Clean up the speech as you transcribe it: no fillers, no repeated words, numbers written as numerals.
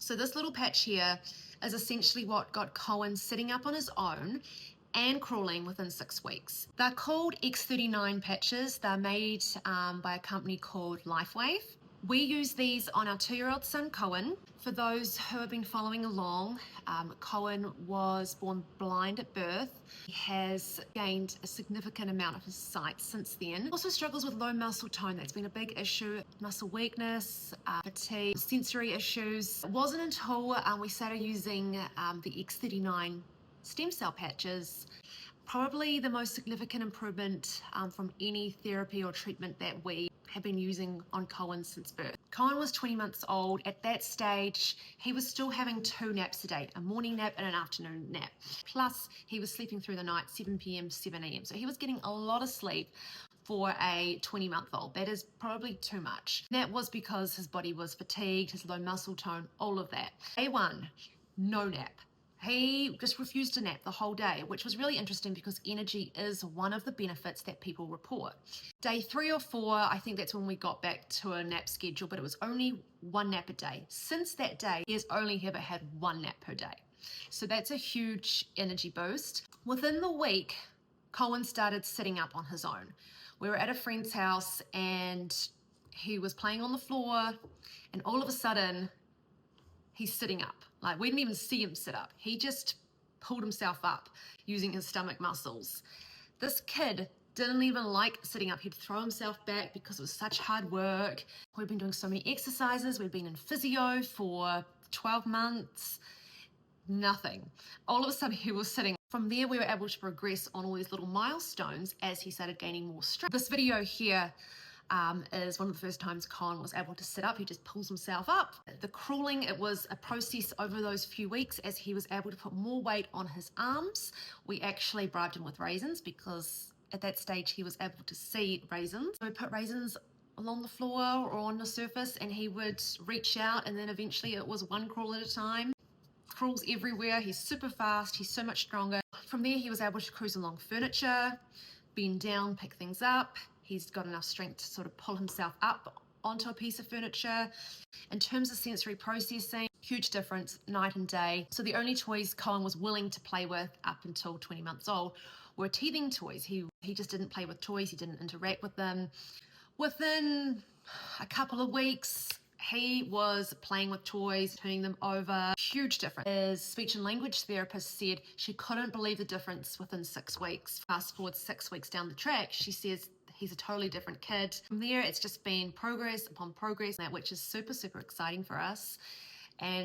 So this little patch here is essentially what got Cohen sitting up on his own and crawling within 6 weeks. They're called x39 patches. They're made by a company called LifeWave. We use these on our 2-year-old son, Cohen. For those who have been following along, Cohen was born blind at birth. He has gained a significant amount of his sight since then. Also struggles with low muscle tone. That's been a big issue. Muscle weakness, fatigue, sensory issues. It wasn't until we started using the x39 stem cell patches, probably the most significant improvement from any therapy or treatment that we have been using on Cohen since birth. Cohen was 20 months old. At that stage, he was still having 2 naps a day, a morning nap and an afternoon nap. Plus, he was sleeping through the night, 7 p.m., 7 a.m. So he was getting a lot of sleep for a 20-month-old. That is probably too much. That was because his body was fatigued, his low muscle tone, all of that. Day 1, no nap. He just refused to nap the whole day, which was really interesting because energy is one of the benefits that people report. Day 3 or 4, I think that's when we got back to a nap schedule, but it was only 1 nap a day. Since that day, he has only ever had 1 nap per day. So that's a huge energy boost. Within the week, Cohen started sitting up on his own. We were at a friend's house and he was playing on the floor, and all of a sudden, he's sitting up. Like, we didn't even see him sit up. He just pulled himself up using his stomach muscles. This kid didn't even like sitting up. He'd throw himself back because it was such hard work. We've been doing so many exercises. We've been in physio for 12 months. Nothing. All of a sudden he was sitting. From there we were able to progress on all these little milestones as he started gaining more strength. This video here is one of the first times Cohen was able to sit up. He just pulls himself up. The crawling, it was a process over those few weeks as he was able to put more weight on his arms. We actually bribed him with raisins because at that stage he was able to see raisins. So we put raisins along the floor or on the surface and he would reach out, and then eventually it was 1 crawl at a time. Crawls everywhere. He's super fast. He's so much stronger. From there he was able to cruise along furniture, bend down, pick things up. He's got enough strength to sort of pull himself up onto a piece of furniture. In terms of sensory processing, huge difference night and day. So the only toys Cohen was willing to play with up until 20 months old were teething toys. He just didn't play with toys. He didn't interact with them. Within a couple of weeks, he was playing with toys, turning them over. Huge difference. His speech and language therapist said she couldn't believe the difference within 6 weeks. Fast forward 6 weeks down the track, she says he's a totally different kid. From there, it's just been progress upon progress, which is super, super exciting for us. And